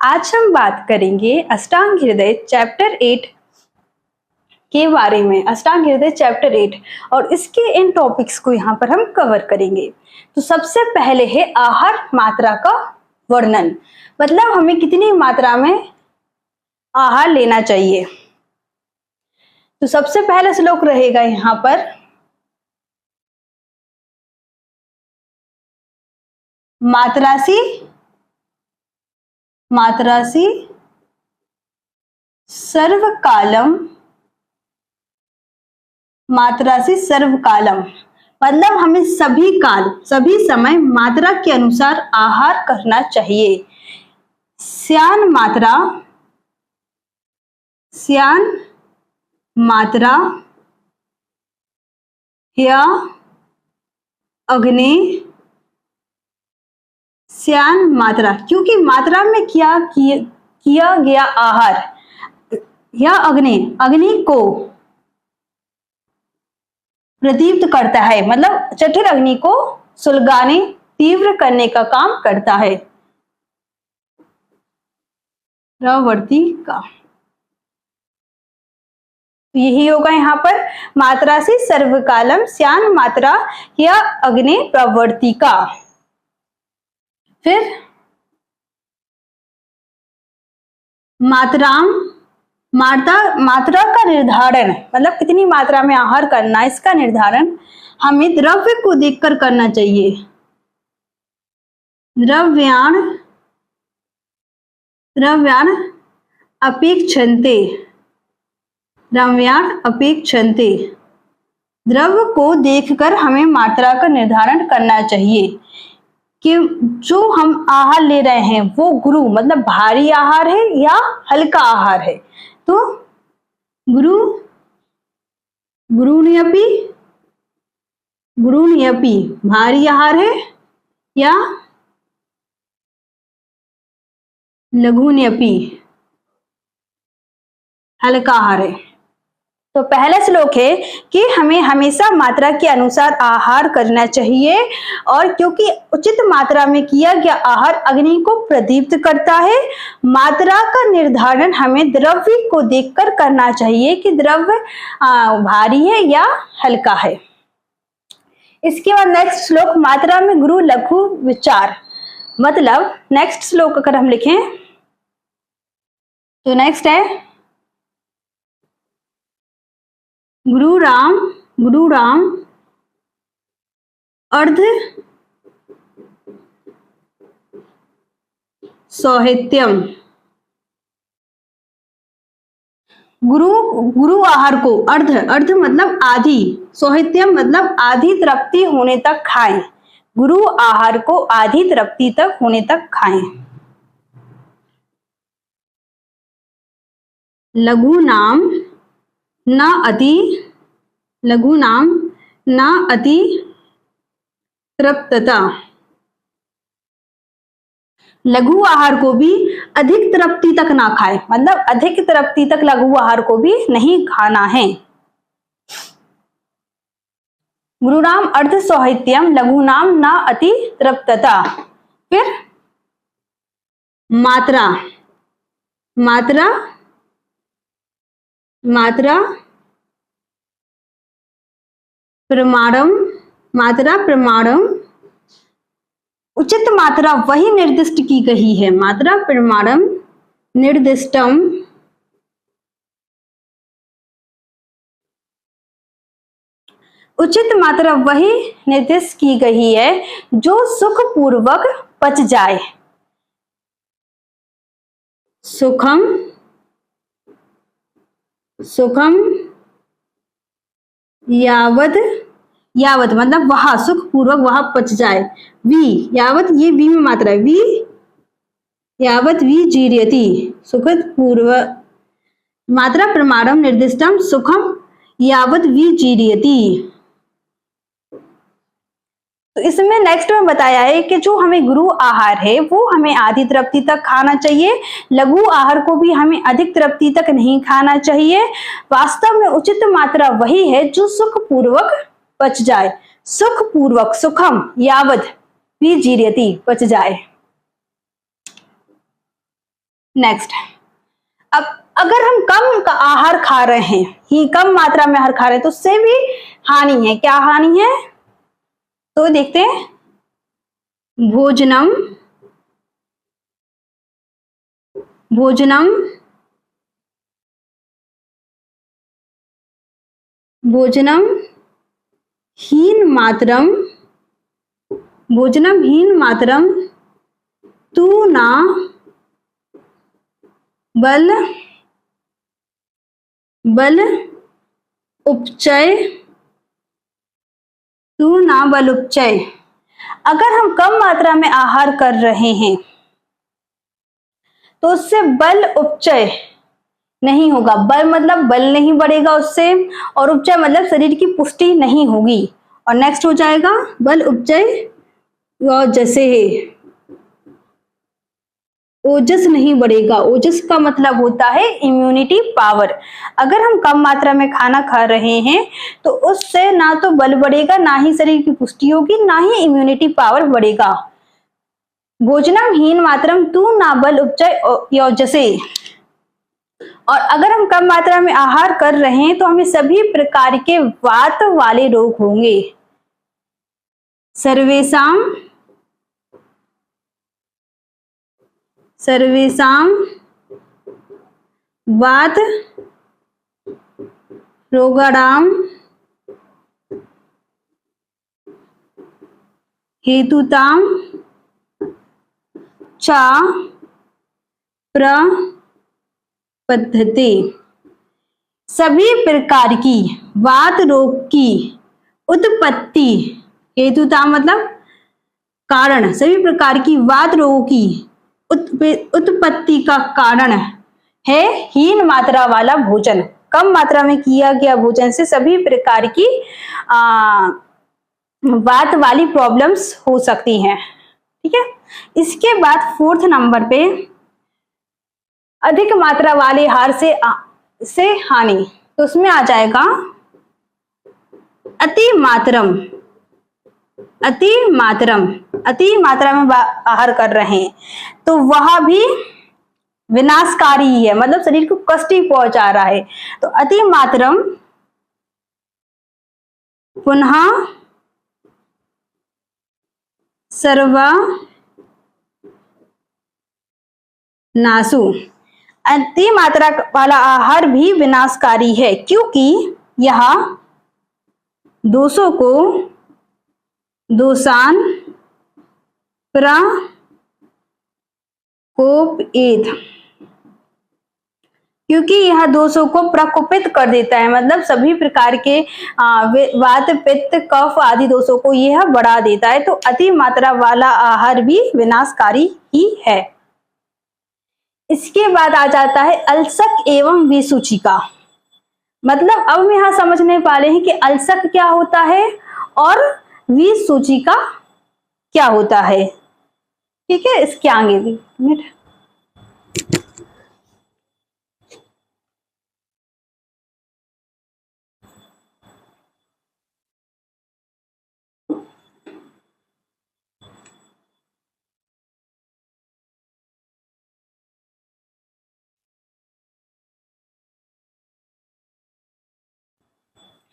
आज हम बात करेंगे अष्टांग हृदय चैप्टर 8 के बारे में। अष्टांग हृदय चैप्टर 8 और इसके इन टॉपिक्स को यहाँ पर हम कवर करेंगे। तो सबसे पहले है आहार मात्रा का वर्णन, मतलब हमें कितनी मात्रा में आहार लेना चाहिए। तो सबसे पहला श्लोक रहेगा यहाँ पर, मात्रासी सर्वकालम, मात्रासी सर्वकालम मतलब हमें सभी काल सभी समय मात्रा के अनुसार आहार करना चाहिए। श्यान मात्रा या अग्नि, श्यान मात्रा क्योंकि मात्रा में किया गया आहार या अग्नि को प्रदीप्त करता है, मतलब जठर अग्नि को सुलगाने तीव्र करने का काम करता है। प्रवर्ती का यही होगा यहाँ पर, मात्रा से सर्वकालम श्यान मात्रा या अग्नि प्रवर्ती का। फिर मात्रा का निर्धारण, मतलब कितनी मात्रा में आहार करना, इसका निर्धारण हमें द्रव्य को देखकर करना चाहिए। द्रव्याण अपेक्षन्ते, द्रव्य को देखकर हमें मात्रा का निर्धारण करना चाहिए कि जो हम आहार ले रहे हैं वो गुरु मतलब भारी आहार है या हल्का आहार है। तो गुरुण्यपि भारी आहार है या लघुन्यपि हल्का आहार है। तो पहला श्लोक है कि हमें हमेशा मात्रा के अनुसार आहार करना चाहिए, और क्योंकि उचित मात्रा में किया गया आहार अग्नि को प्रदीप्त करता है। मात्रा का निर्धारण हमें द्रव्य को देखकर करना चाहिए कि द्रव्य भारी है या हल्का है। इसके बाद नेक्स्ट श्लोक, मात्रा में गुरु लघु विचार, मतलब नेक्स्ट श्लोक अगर हम लिखें तो नेक्स्ट है गुरु राम अर्ध सौहित्यम, गुरु आहार को अर्ध मतलब आधी, सौहित्यम मतलब आधी तृप्ति होने तक खाएं। गुरु आहार को आधी तृप्ति तक होने तक खाएं। लघु नाम न अति तृप्तता, लघु आहार को भी अधिक तृप्ति तक ना खाए, मतलब अधिक तृप्ति तक लघु आहार को भी नहीं खाना है। गुरुनाम अर्ध सौहित्यम लघुनाम न अति तृप्तता। फिर मात्रा प्रमाणम उचित मात्रा वही निर्दिष्ट की गई है। मात्रा प्रमाणम निर्दिष्टम उचित मात्रा वही निर्दिष्ट की गई है जो सुखपूर्वक पच जाए। सुखम यावत मतलब वहां सुखपूर्वक वहां पच जाए। यावत ये वी में मात्रा है, यावत जीर्यति सुखद पूर्वक, मात्रा प्रमाणम निर्दिष्टम सुखम यावत जीर्यति। तो इसमें नेक्स्ट में बताया है कि जो हमें गुरु आहार है वो हमें आधी तृप्ति तक खाना चाहिए, लघु आहार को भी हमें अधिक तृप्ति तक नहीं खाना चाहिए। वास्तव में उचित मात्रा वही है जो सुखपूर्वक पच जाए। सुखपूर्वक सुखम यावद भी जीर्यति पच जाए। नेक्स्ट, अब अगर हम कम का आहार खा रहे हैं, ही कम मात्रा में आहार खा रहे हैं, तो उससे भी हानि है। क्या हानि है? तो देखते हैं, भोजनम भोजनम भोजनम हीन मात्रम भोजनम हीन मात्रम तू ना बल उपचय तू ना बल उपचय। अगर हम कम मात्रा में आहार कर रहे हैं तो उससे बल उपचय नहीं होगा। बल मतलब बल नहीं बढ़ेगा उससे, और उपचय मतलब शरीर की पुष्टि नहीं होगी। और नेक्स्ट हो जाएगा बल उपचय जैसे ओजस नहीं बढ़ेगा। ओजस का मतलब होता है इम्यूनिटी पावर। अगर हम कम मात्रा में खाना खा रहे हैं तो उससे ना तो बल बढ़ेगा, ना ही शरीर की पुष्टि होगी, ना ही इम्यूनिटी पावर बढ़ेगा। भोजनम हीन मात्रम तू ना बल उपचय योजसे। और अगर हम कम मात्रा में आहार कर रहे हैं तो हमें सभी प्रकार के वात वाले रोग होंगे। सर्वेषां वात रोगाणां हेतुतां च प्रपद्यते। सभी प्रकार की वात रोग की उत्पत्ति, हेतुता मतलब कारण, सभी प्रकार की वात रोगों की उत्पत्ति का कारण है हीन मात्रा वाला भोजन। कम मात्रा में किया गया भोजन से सभी प्रकार की वात वाली प्रॉब्लम्स हो सकती हैं। ठीक है, इसके बाद फोर्थ नंबर पे अधिक मात्रा वाले आहार से हानि, तो उसमें आ जाएगा अति मात्रा में आहार कर रहे हैं तो वह भी विनाशकारी है, मतलब शरीर को कष्ट ही पहुंचा रहा है। तो अति मात्रम पुनः सर्वा नासु। अति मात्रा वाला आहार भी विनाशकारी है, क्योंकि यह दोषों को दोषान प्रकोपयेत, क्योंकि यह दोषों को प्रकोपित कर देता है, मतलब सभी प्रकार के वात पित्त कफ आदि दोषों को यह बढ़ा देता है। तो अति मात्रा वाला आहार भी विनाशकारी ही है। इसके बाद आ जाता है अलसक एवं विसूचिका। मतलब अब हम यहां समझने वाले हैं कि अलसक क्या होता है और विसूचिका क्या होता है। ठीक है, इसके आगे भी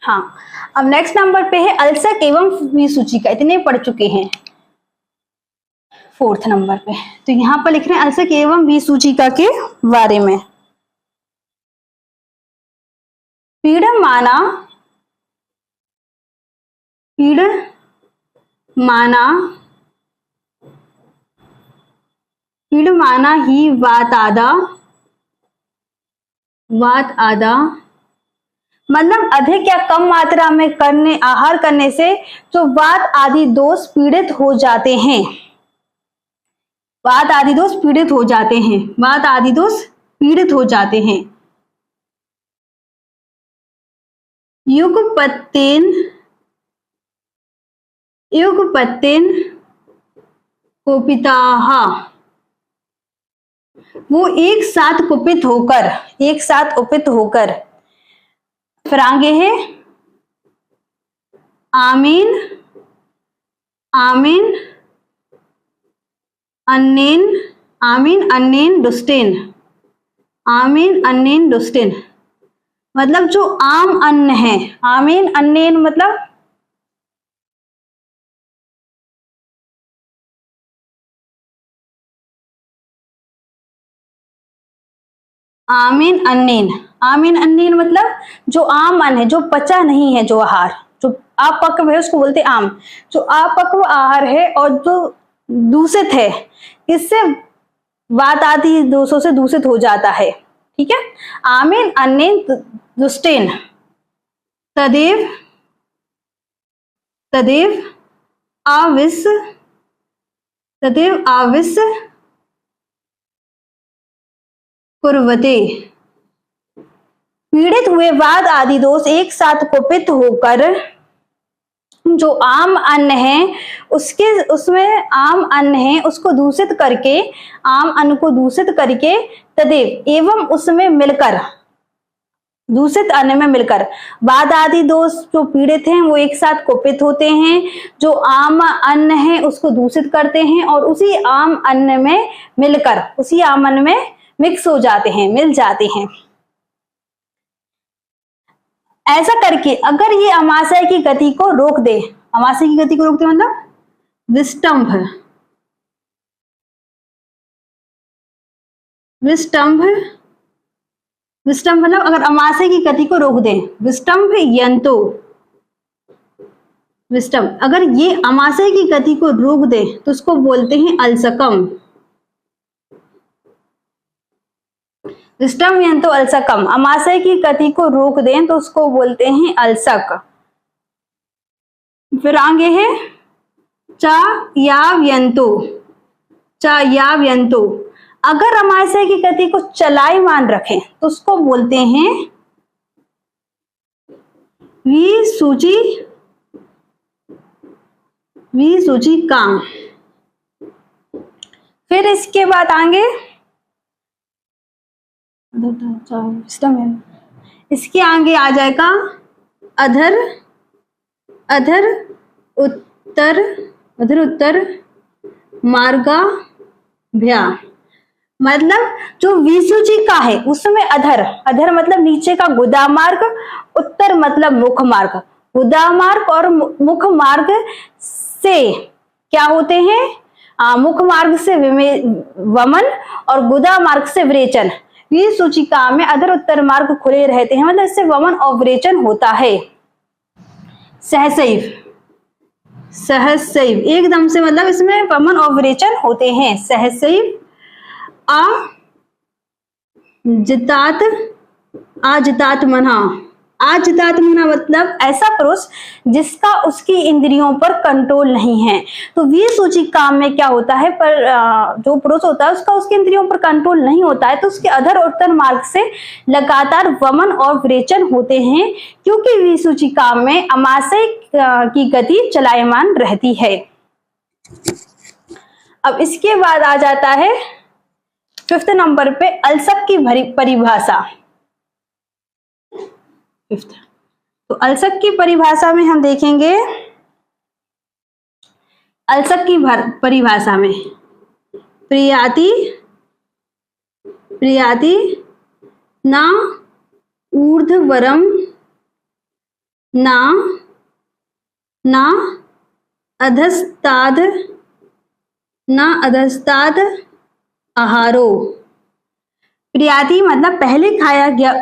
हाँ, अब नेक्स्ट नंबर पे है अलसक एवं विसूचिका। इतने पढ़ चुके हैं फोर्थ नंबर पे, तो यहां पर लिख रहे हैं अलसक एवं विसूचिका के बारे में। पीड़माना ही वात आदा, मतलब अधिक या कम मात्रा में आहार करने से जो वात आदि दोष पीड़ित हो जाते हैं, वात आदि दोष पीड़ित हो जाते हैं। युगपत्तेन कुपिताः, वो एक साथ कुपित होकर फिर आगे है आमीन अन्नेन दुष्टेन, आमीन अन्नेन दुस्टिन मतलब जो आम अन्न है। आमीन अन्नेन मतलब आमीन अन्नेन। आमीन अन्नेन मतलब जो आम अन्न है, जो पचा नहीं है, जो आहार, जो अपक्व है उसको बोलते आम। जो अपक्व आहार है और जो दूषित है, इससे बात आती है दोषों से दूषित हो जाता है। ठीक है। आमीन अन्नेन दुष्टेन तदेव तदेव आविस तदेव आविस कुर्वते। पीड़ित हुए वाद आदि दोष एक साथ कुपित होकर जो आम अन्न है उसमें आम अन्न है उसको दूषित करके, आम अन्न को दूषित करके तदेव एवं उसमें मिलकर, दूषित अन्न में मिलकर वाद आदि दोष जो पीड़ित हैं वो एक साथ कुपित होते हैं, जो आम अन्न है उसको दूषित करते हैं और उसी आम अन्न में मिलकर, उसी आम अन्न में मिक्स हो जाते हैं, मिल जाते हैं। ऐसा करके अगर ये अमाशय की गति को रोक दे, अमाशय की गति को रोकते मतलब विस्तंभ, विस्तंभ, विस्तंभ मतलब अगर अमाशय की गति को रोक दे, विस्तंभ यंतो, विस्तंभ अगर ये अमाशय की गति को रोक दे तो उसको बोलते हैं अलसकम। विस्तंभ यंतो अलसकम, अमाशय की गति को रोक दें तो उसको बोलते हैं अलसक। फिर आगे है चा याव यंतो, चा याव यंतो अगर अमाशय की गति को चलायमान रखें तो उसको बोलते हैं विसूची, विसूची काम। फिर इसके बाद आगे इसके आगे आ जाएगा अधर, अधर उत्तर, अधर उत्तर मार्गाभ्या मतलब जो विसूची का है उसमें अधर, अधर मतलब नीचे का गुदा मार्ग, उत्तर मतलब मुख मार्ग। गुदा मार्ग और मुख मार्ग से क्या होते हैं, मुख मार्ग से वमन और गुदा मार्ग से विरेचन। विसूचिका में अधर उत्तर मार्ग खुले रहते हैं मतलब इससे वमन और विरेचन होता है। सहसैव, सहसैव एकदम से मतलब इसमें वमन और विरेचन होते हैं। सहसैव आजितात, आजितात मना, आजितात मना मतलब ऐसा पुरुष जिसका उसकी इंद्रियों पर कंट्रोल नहीं है। तो विसूची काम में क्या होता है, पर जो पुरुष होता है उसका उसकी इंद्रियों पर कंट्रोल नहीं होता है तो उसके अधर और उत्तर मार्ग से लगातार वमन और विरेचन होते हैं, क्योंकि विसूची काम में अमाशय की गति चलायमान रहती है। अब इसके बाद आ जाता है 5th नंबर पे अलसक की परिभाषा। तो अलसक की परिभाषा में हम देखेंगे, अलसक की परिभाषा में प्रियाति, प्रियाति ना ऊर्ध्वरम ना ना अधस्ताद, ना अधस्ताद आहारो। प्रियाति मतलब पहले खाया गया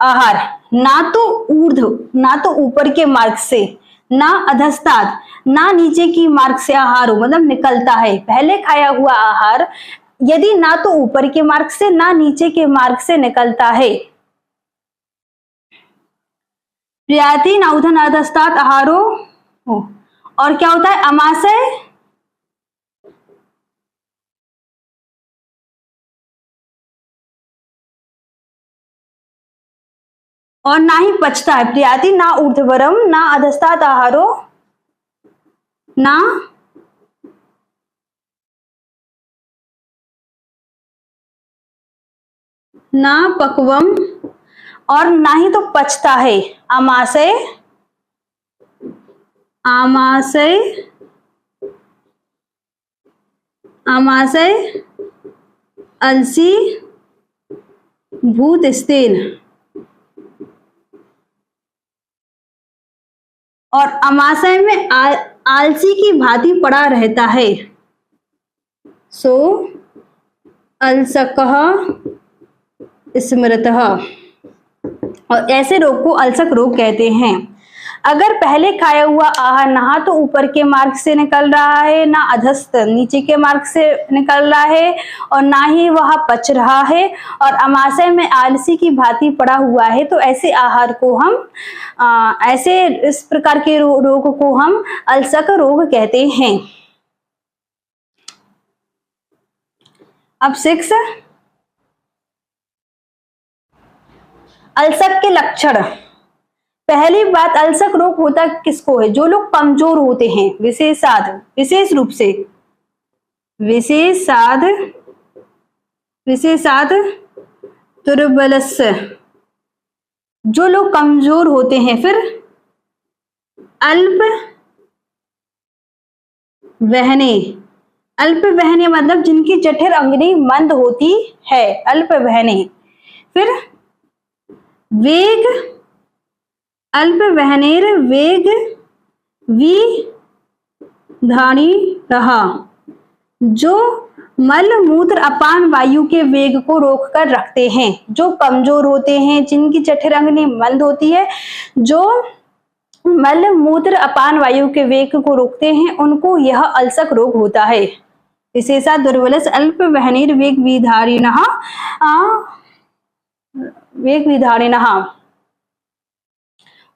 आहार ना तो ऊर्ध्व, ना तो ऊपर के मार्ग से, ना अधस्ताद ना नीचे की मार्ग से आहार हो मतलब निकलता है। पहले खाया हुआ आहार यदि ना तो ऊपर के मार्ग से ना नीचे के मार्ग से निकलता है। प्रियाति ना ऊर्ध्व ना अधस्ताद आहारो। और क्या होता है, अमाशय और ना ही पचता है। प्रियाति ना ऊर्ध्वरम ना अधस्ताद आहारो ना ना पक्वम और ना ही तो पचता है। आमाशय, आमाशय, आमाशय अलसी भूत स्थिर और अमाशय में आलसी की भांति पड़ा रहता है। सो अलसकः स्मृतः, और ऐसे रोग को अलसक रोग कहते हैं। अगर पहले खाया हुआ आहार ना तो ऊपर के मार्ग से निकल रहा है, ना अधस्त नीचे के मार्ग से निकल रहा है, और ना ही वह पच रहा है, और अमाशय में आलसी की भांति पड़ा हुआ है, तो ऐसे आहार को हम ऐसे इस प्रकार के रोग को हम अलसक रोग कहते हैं। अब 6, अलसक के लक्षण। पहली बात, अलसक रोग होता किसको है? जो लोग कमजोर होते हैं, विशेष रूप से विशेषाद दुर्बलस्य, जो लोग कमजोर होते हैं। फिर अल्प वहने मतलब जिनकी जठर अंगनी मंद होती है, अल्प वहने। फिर वेग, अल्प वहनेर वेग विधानी रहा, जो मल मूत्र अपान वायु के वेग को रोक कर रखते हैं। जो कमजोर होते हैं, जिनकी जठर अंगनी मंद होती है, जो मल मूत्र अपान वायु के वेग को रोकते हैं, उनको यह अलसक रोग होता है। विशेषा दुर्बलस अल्प वहनीर वेग विधारिणः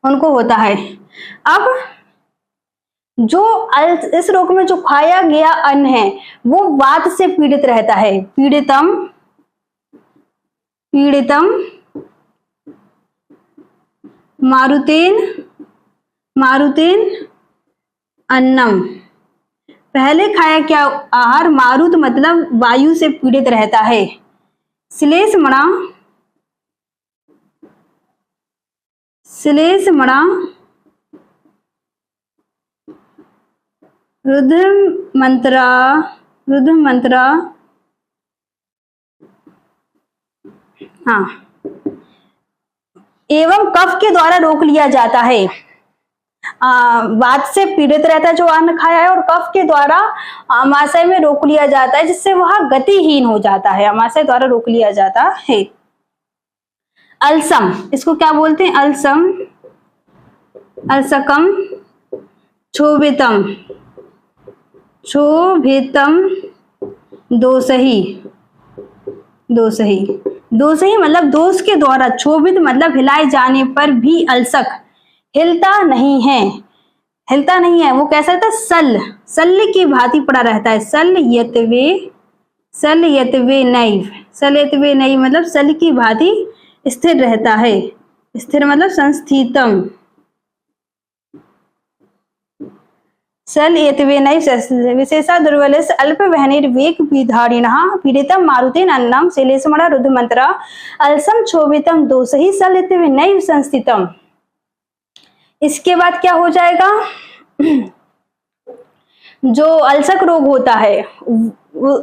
उनको होता है। अब जो इस रोग में जो खाया गया अन्न है वो वात से पीड़ित रहता है। पीड़ितम मारुतेन अन्नम, पहले खाया क्या आहार? मारुत मतलब वायु से पीड़ित रहता है। श्लेष्मणा रुद्रमंत्रा हाँ, एवं कफ के द्वारा रोक लिया जाता है। वात से पीड़ित रहता है जो अन्न खाया है, और कफ के द्वारा अमाशय में रोक लिया जाता है, जिससे वह गतिहीन हो जाता है। अमाशय द्वारा रोक लिया जाता है। अलसम, इसको क्या बोलते हैं? अलसकम क्षोभितम दोषही मतलब दोष के द्वारा, क्षोभित मतलब हिलाए जाने पर भी अल्सक हिलता नहीं है। वो कैसा रहता है? शल्य की भांति पड़ा रहता है। शल्यत्वे नैव मतलब शल्य की भांति स्थिर रहता है। स्थिर मतलब संस्थितम। विशेषा दुर्बलस अल्प वहनिर्वेग विधारिणः पीड़ितम मारुतेन अन्नम श्लेष्मणा रुद्रमंत्रा अलसम क्षोभितम दोषहि शल्यत्वे नैव संस्थितम। इसके बाद क्या हो जाएगा? जो अलसक रोग होता है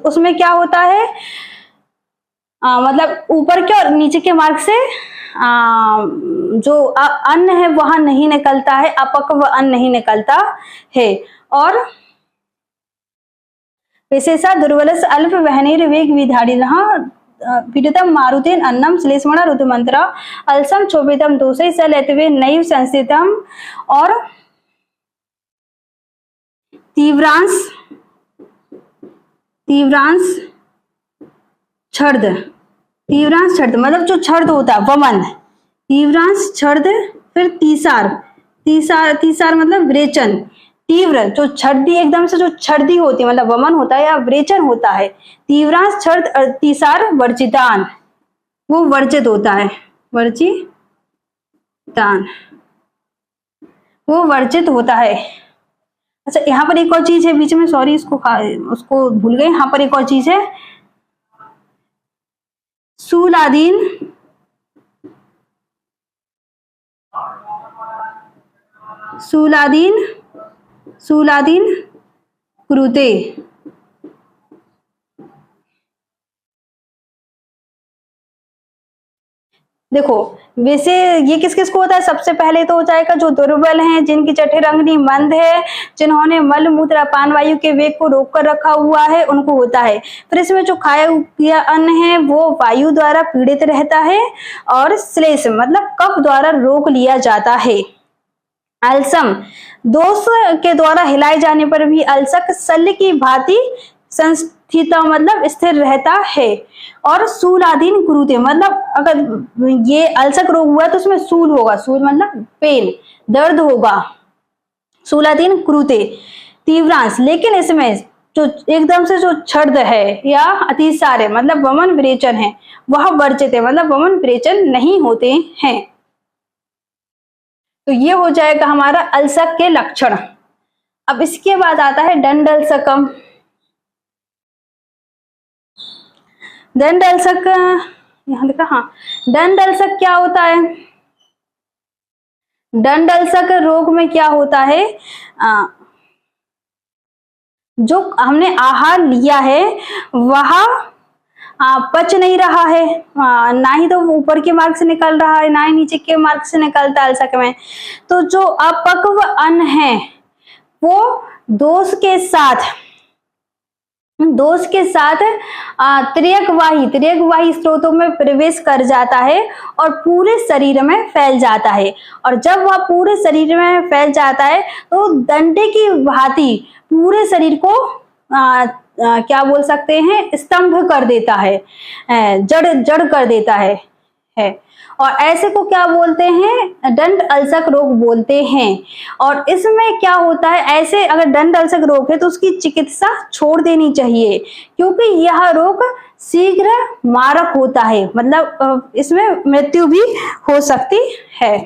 उसमें क्या होता है? मतलब ऊपर के और नीचे के मार्ग से जो अन्न है वहां नहीं निकलता है, अपक्व अन्न नहीं निकलता है। और विशेषा दुर्बलस अल्प वहनेर वेग विधारिणः पीड़ितम मारुतेन अन्नम श्लेष्मणा रुद्रमंत्रा अलसम क्षोभितम दोषै शल्यत्वे नैव संस्थितम। और तीव्रांश छर्द मतलब जो छर्द होता है वमन, तीव्रांश छर्द। फिर तीसार मतलब विरेचन, तीव्र जो छर्दी एकदम से जो छर्दी होती है मतलब वमन होता है या विरेचन होता है। तीव्रांश छर्द और तीसार वर्जितान, वो वर्जित होता है, वो वर्जित होता है। अच्छा, यहाँ पर एक और चीज है बीच में, सॉरी उसको भूल गए। यहाँ पर एक और चीज है, शूलादीन कुरुते, देखो वैसे ये किस किस को होता है, सबसे पहले तो हो जाएगा जो दुर्बल हैं, जिनकी जठर अग्नि मंद है, जिन्होंने मल मूत्र अपान वायु के वेग को रोक कर रखा हुआ है, उनको होता है। फिर इसमें जो खाया हुआ अन्न है वो वायु द्वारा पीड़ित रहता है, और श्लेष मतलब कफ द्वारा रोक लिया जाता है। अलसम दोष के द्वारा हिलाए जाने पर भी अलसक शल्य की भांति संस्थित मतलब स्थिर रहता है। और शूलाधीन कुरुते मतलब अगर ये अलसक रोग हुआ तो उसमें शूल होगा, शूल मतलब पेन, दर्द होगा, शूलाधीन कुरुते तीव्रांश। लेकिन इसमें जो एकदम से जो छर्द है या अतिसार है मतलब वमन विरेचन है वह वर्जित है, मतलब वमन विरेचन नहीं होते हैं। तो ये हो जाएगा हमारा अल्सक के लक्षण। अब इसके बाद आता है दंडल्सकम। दंडल्सक यहां लिखा, हाँ दंडल्सक क्या होता है? दंडल्सक रोग में क्या होता है, जो हमने आहार लिया है वह पच नहीं रहा है, ना ही तो ऊपर के मार्ग से निकल रहा है ना ही नीचे के मार्ग से निकलता है अल्सक में। तो जो अपक्व अन्न है वो दोष के साथ त्रियकवाही स्रोतों में प्रवेश कर जाता है और पूरे शरीर में फैल जाता है। और जब वह पूरे शरीर में फैल जाता है तो डंडे की भांति पूरे शरीर को क्या बोल सकते हैं, स्तंभ कर देता है, जड़ कर देता है। और ऐसे को क्या बोलते हैं, दंड अल्सक रोग बोलते हैं। और इसमें क्या होता है, ऐसे अगर दंड अल्सक रोग है तो उसकी चिकित्सा छोड़ देनी चाहिए, क्योंकि यह रोग शीघ्र मारक होता है, मतलब इसमें मृत्यु भी हो सकती है।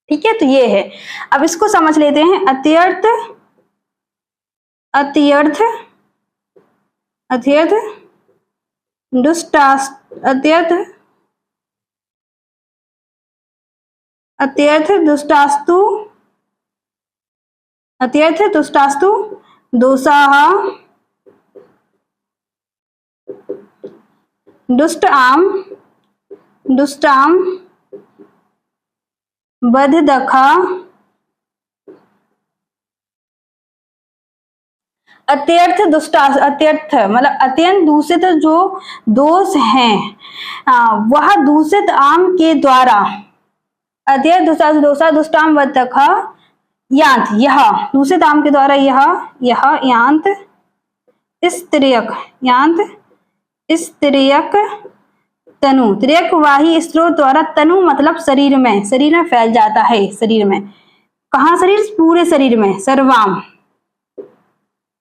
ठीक है, तो ये है। अब इसको समझ लेते हैं। अत्यर्थ दुष्टास्तु दोषाः दुष्टाम बद्धदखा अत्यर्थ मतलब अत्यंत दूषित जो दोष हैं वह दूषित आम के द्वारा अत्यर्थ दुष्टाम बद्धदखा यांत, यह दूषित आम के द्वारा यह यांत स्त्रियक तनु, त्रियकवाही स्रोत द्वारा, तनु मतलब शरीर में फैल जाता है। शरीर में कहाँ, शरीर पूरे शरीर में,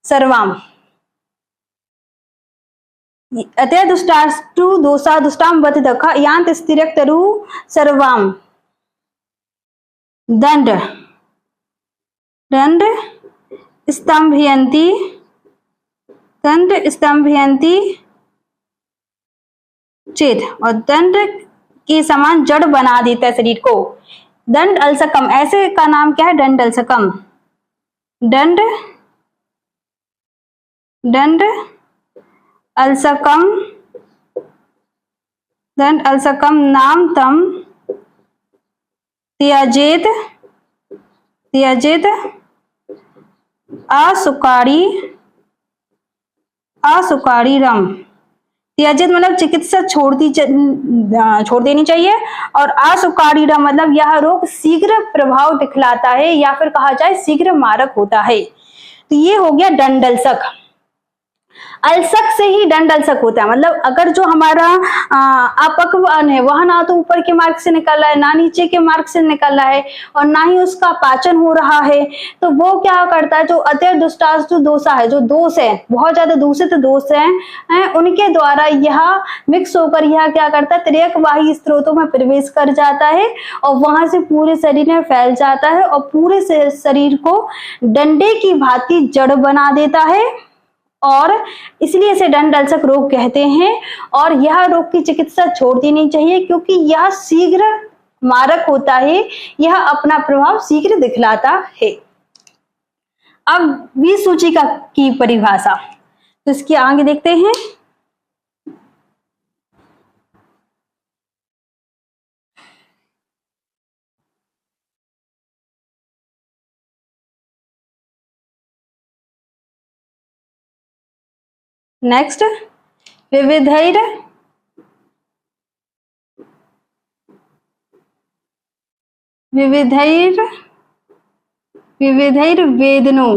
सर्वाम अतः दुष्टास्तु दोषा दुष्टाम बद्धदखा यांत स्त्रियक तरु सर्वाम दंड स्तंभयंती चेत, और दंड के समान जड़ बना देता है शरीर को। दंड अल्सकम, ऐसे का नाम क्या है, दंड अल्सकम। दंड अल्सकम नाम तम त्यजेत असुकारी रम। त्यजित मतलब चिकित्सा छोड़ देनी चाहिए, और असुकारी रम मतलब यह रोग शीघ्र प्रभाव दिखलाता है या फिर कहा जाए शीघ्र मारक होता है। तो ये हो गया दंड अल्सक। अल्सक से ही दंड अल्सक होता है, मतलब अगर जो हमारा अपक्व अन्न है वह ना तो ऊपर के मार्ग से निकल रहा है ना नीचे के मार्ग से निकल रहा है और ना ही उसका पाचन हो रहा है, तो वो क्या करता है, जो अत्यंत दुष्टास्तु दोषा है, जो दोष है बहुत ज्यादा दूषित दोष है उनके द्वारा यह मिक्स होकर यह क्या करता है, त्रियकवाही स्रोतों में प्रवेश कर जाता है और वहां से पूरे शरीर में फैल जाता है और पूरे शरीर को डंडे की भांति जड़ बना देता है, और इसलिए इसे दंड अल्सक रोग कहते हैं। और यह रोग की चिकित्सा छोड़ देनी चाहिए, क्योंकि यह शीघ्र मारक होता है, यह अपना प्रभाव शीघ्र दिखलाता है। अब विसूचिका की परिभाषा, तो इसके आगे देखते हैं। नेक्स्ट विविधैर विविधैर विविधैर वेदनो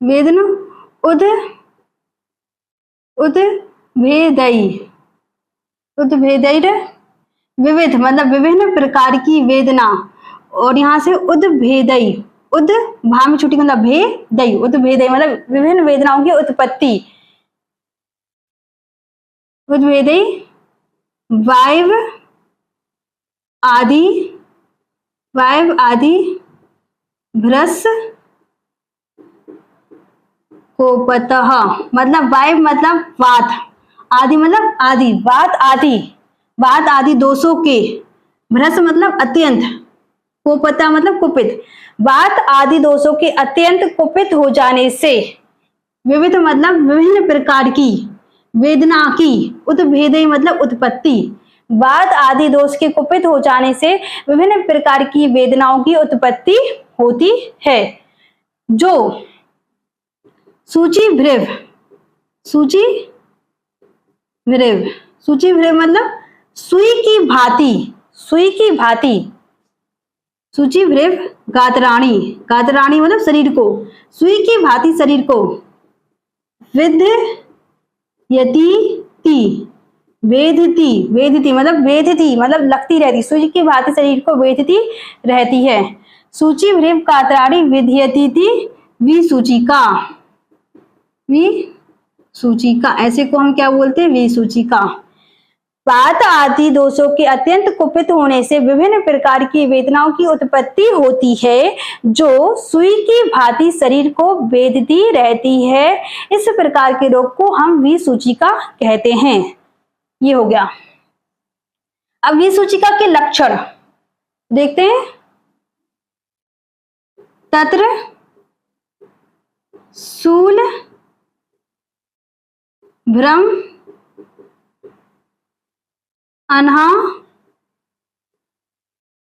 वेदनो उद उद्भेदै उद्भेदैर विविध मतलब विभिन्न प्रकार की वेदना, और यहाँ से उद्भेदै उद भा में छुट्टी मतलब भेदई उद्भेदै मतलब विभिन्न वेदनाओं की उत्पत्ति। उद्भेदै वायव आदि भ्रस कोपतः मतलब वायव मतलब वात, आदि मतलब आदि, वात आदि दोषों के, भ्रस मतलब अत्यंत, कोपता मतलब कुपित, वात आदि दोषों के अत्यंत कुपित हो जाने से, विविध मतलब विभिन्न प्रकार की, वेदना की, उद्भेदई मतलब उत्पत्ति, वात आदि दोष के कुपित हो जाने से विभिन्न प्रकार की वेदनाओं की उत्पत्ति होती है। जो सूचीभृव मतलब सुई की भांति, सूचीभृव गातराणी मतलब शरीर को, सुई की भांति शरीर को, वेधती मतलब लगती रहती, सुई की भांति शरीर को वेधती रहती है। सूचीभृव गातराणी विधयती विसूचिका, ऐसे को हम क्या बोलते हैं, विसूचिका। वात आदि दोषों के अत्यंत कुपित होने से विभिन्न प्रकार की वेदनाओं की उत्पत्ति होती है, जो सुई की भांति शरीर को वेधती रहती है। इस प्रकार के रोग को हम विसूचिका कहते हैं। ये हो गया। अब विसूचिका के लक्षण देखते हैं। तत्र शूल भ्रम अनहा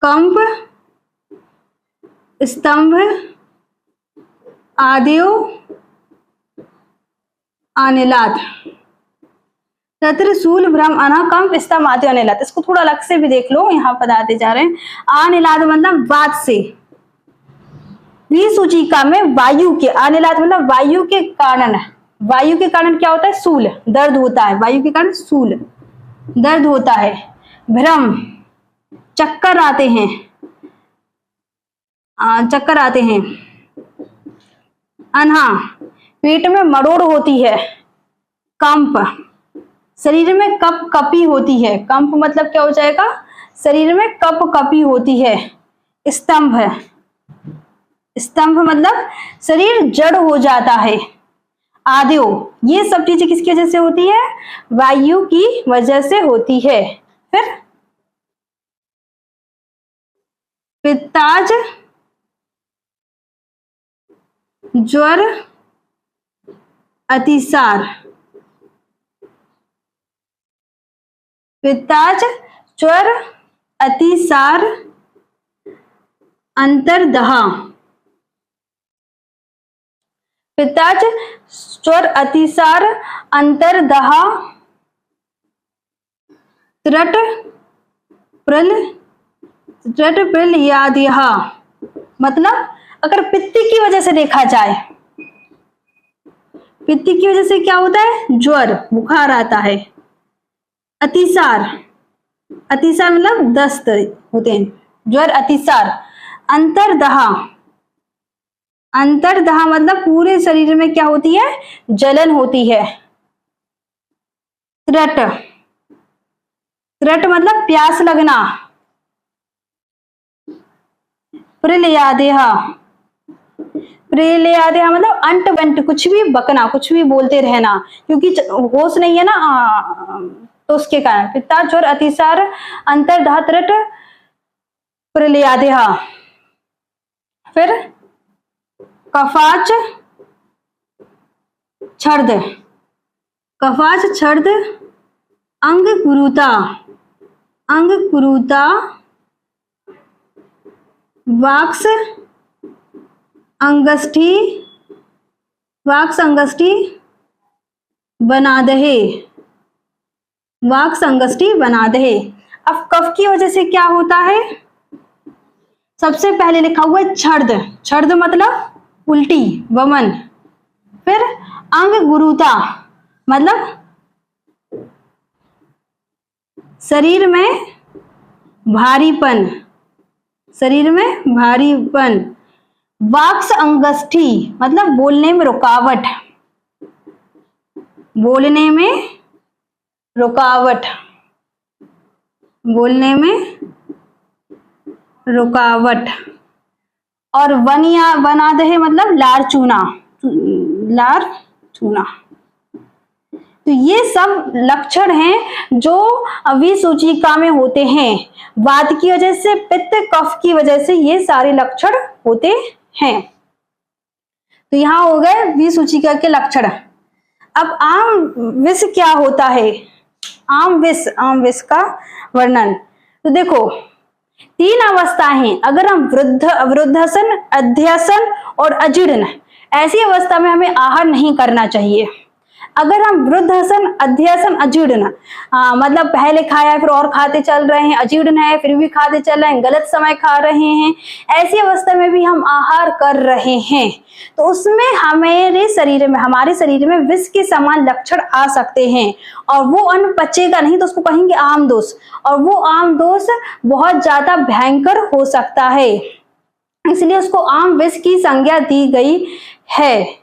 कंप स्तंभ आदियो अनिलात। तत्र शूल भ्रम अनहा कंप स्तंभ आदियो अनिलात, इसको थोड़ा अलग से भी देख लो, यहाँ बताते जा रहे हैं। अनिलात मतलब वात से, विसूचिका में वायु के, अनिलात मतलब वायु के कारण, वायु के कारण क्या होता है, शूल दर्द होता है, वायु के कारण शूल दर्द होता है। भ्रम चक्कर आते हैं, अनहा पेट में मरोड़ होती है। कंप शरीर में कप कपी होती है, कंप मतलब क्या हो जाएगा, शरीर में कप कपी होती है। स्तंभ मतलब शरीर जड़ हो जाता है। आदियो ये सब चीजें किसकी वजह से होती है, वायु की वजह से होती है। फिर पित्ताज ज्वर अतिसार, पित्ताज ज्वर अतिसार अंतर्दहा, पित्ताज ज्वर अतिसार अंतर्दहा त्रट प्रल यादिहा, मतलब अगर पित्ती की वजह से देखा जाए, पित्ती की वजह से क्या होता है, ज्वर बुखार आता है। अतिसार मतलब दस्त होते हैं, ज्वर अतिसार। अंतर्दहा मतलब पूरे शरीर में क्या होती है, जलन होती है। त्रट मतलब प्यास लगना। प्रलयादेहा मतलब अंट बंट कुछ भी बकना, कुछ भी बोलते रहना, क्योंकि होश नहीं है ना, तो उसके कारण। पित्ता ज्वर अतिसार अंतर्दहा त्रट प्रलयादेहा। फिर कफाच छर्द अंग कुरुता वाक्स अंगष्ठी बना दहे, वाक संगष्टी बना दहे। अब कफ की वजह से क्या होता है, सबसे पहले लिखा हुआ है छर्द, छर्द मतलब उल्टी वमन। फिर अंग गुरुता मतलब शरीर में भारीपन, शरीर में भारीपन। वाक्स अंगष्ठी मतलब बोलने में रुकावट, बोलने में रुकावट, बोलने में रुकावट। और वनिया बना दहे मतलब लार चूना, लार चूना। तो ये सब लक्षण हैं जो विसूचिका में होते हैं। वात की वजह से, पित्त कफ की वजह से ये सारे लक्षण होते हैं। तो यहाँ हो गए विसूचिका के लक्षण। अब आम विष क्या होता है, आम विष का वर्णन। तो देखो 3 अवस्थाएं हैं। अगर हम वृद्धसन, अध्यसन और अजीर्ण, ऐसी अवस्था में हमें आहार नहीं करना चाहिए। अगर हम वृद्धसन, अध्यसन, अजीर्ण मतलब पहले खाया फिर और खाते चल रहे हैं, अजीर्ण है फिर भी खाते चल रहे हैं, गलत समय खा रहे हैं, ऐसी अवस्था में भी हम आहार कर रहे हैं, तो उसमें हमारे शरीर में विष के समान लक्षण आ सकते हैं। और वो अन्न पचेगा नहीं तो उसको कहेंगे आम दोष, और वो आम दोष बहुत ज्यादा भयंकर हो सकता है, इसलिए उसको आम विष की संज्ञा दी गई है।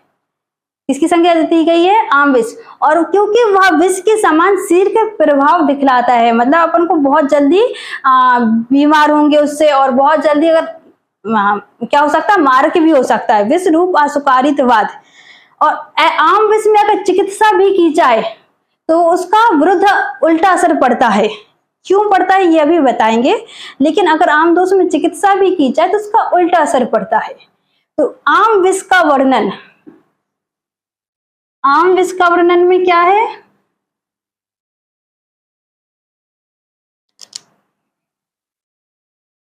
इसकी संज्ञा दी गई है आम विष। और क्योंकि वह विष के समान शीघ्र प्रभाव दिखलाता है, मतलब अपन को बहुत जल्दी बीमार होंगे उससे, और बहुत जल्दी अगर क्या हो सकता है, मारक भी हो सकता है। विष रूप असुकारितवाद। और आम विष में अगर चिकित्सा भी की जाए तो उसका विरुद्ध उल्टा असर पड़ता है। क्यों पड़ता है ये अभी बताएंगे, लेकिन अगर आम दोष में चिकित्सा भी की जाए तो उसका उल्टा असर पड़ता है। तो आम विष का वर्णन, आम विष का वर्णन में क्या है,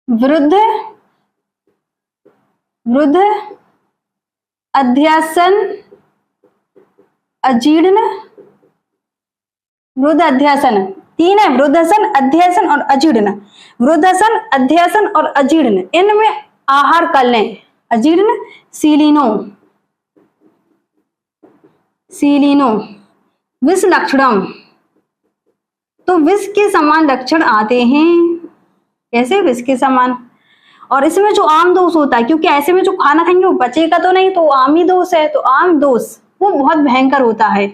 वृद्ध अध्यासन, अजीर्ण, वृद्ध अध्यासन 3 है, वृद्धसन, अध्यासन और अजीर्ण। वृद्धसन, अध्यासन और अजीर्ण, इनमें आहार कर लें। अजीर्ण सीलिनो विष लक्षणम, तो विष के समान लक्षण आते हैं। कैसे, विष के समान। और इसमें जो आम दोष होता है, क्योंकि ऐसे में जो खाना खाएंगे वो बचेगा तो नहीं, तो आम ही दोष है, तो आम दोष वो बहुत भयंकर होता है।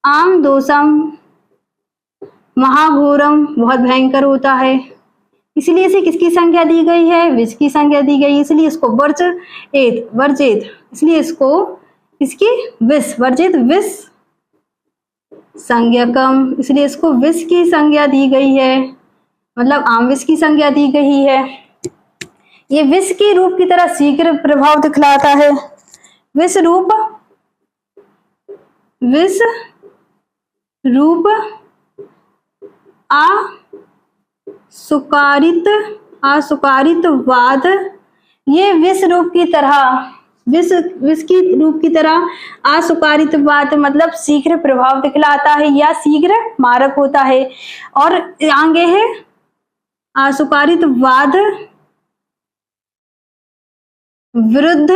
आम दोषम महाघोरम, बहुत भयंकर होता है, इसलिए इसे किसकी संज्ञा दी गई है, विष की संज्ञा दी गई, इसलिए इसको वर्जित, इसलिए इसको इसकी विष, वर्जित विष संज्ञकम, इसलिए इसको विष की संज्ञा दी गई है, मतलब आम विष की संज्ञा दी गई है। ये विष के रूप की तरह शीघ्र प्रभाव दिखलाता है। विष रूप असुकारितवाद, ये विष की रूप की तरह असुकारितवाद मतलब शीघ्र प्रभाव दिखलाता है या शीघ्र मारक होता है। और आगे है असुकारितवाद वृद्ध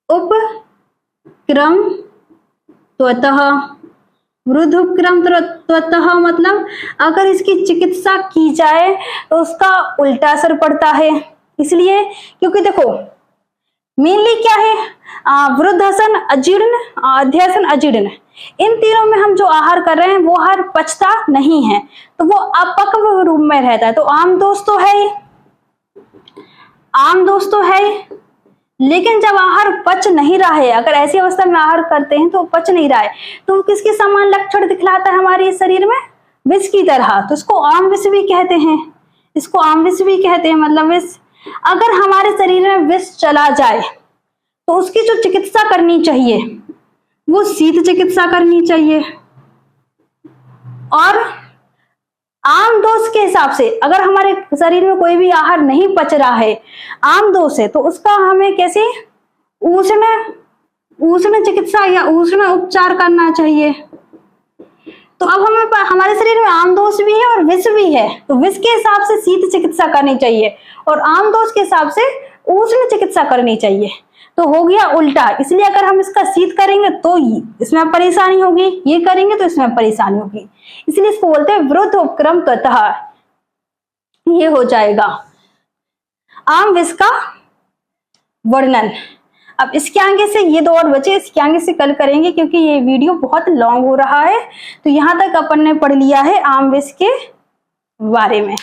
उपक्रम त्वतः, वृद्ध उपक्रम त्वतः मतलब अगर इसकी चिकित्सा की जाए तो उसका उल्टा असर पड़ता है। इसलिए क्योंकि देखो मेनली क्या है, वृद्धसन, अजीर्ण, अध्यासन, अजीर्ण, इन तीनों में हम जो आहार कर रहे हैं वो आहार पचता नहीं है, तो वो अपक्व रूप में रहता है। तो आम दोष तो है, लेकिन जब आहार पच नहीं रहा है, अगर ऐसी अवस्था में आहार करते हैं तो पच नहीं रहा है, तो किसके समान लक्षण दिखलाता है हमारे शरीर में, विष की तरह। तो इसको आम विष भी कहते हैं, मतलब विष। अगर हमारे शरीर में विष चला जाए तो उसकी जो चिकित्सा करनी चाहिए वो शीत चिकित्सा करनी चाहिए। और आम दोष के हिसाब से अगर हमारे शरीर में कोई भी आहार नहीं पच रहा है, आम दोष है, तो उसका हमें कैसे उष्ण उष्ण चिकित्सा या उष्ण उपचार करना चाहिए। तो अब हमारे शरीर में आम दोष भी है और विष भी है, तो विष के हिसाब से शीत चिकित्सा करनी चाहिए और आम दोष के हिसाब से उष्ण चिकित्सा करनी चाहिए। तो हो गया उल्टा, इसलिए अगर हम इसका शीत करेंगे तो इसमें परेशानी होगी, ये करेंगे तो इसमें परेशानी होगी, इसलिए इसको बोलते हैं विरुद्ध उपक्रम ततः। ये हो जाएगा आम विष का वर्णन। अब इसके आगे से ये 2 और बचे, इसके आगे से कल करेंगे क्योंकि ये वीडियो बहुत लॉन्ग हो रहा है। तो यहां तक अपन ने पढ़ लिया है आम विष के बारे में।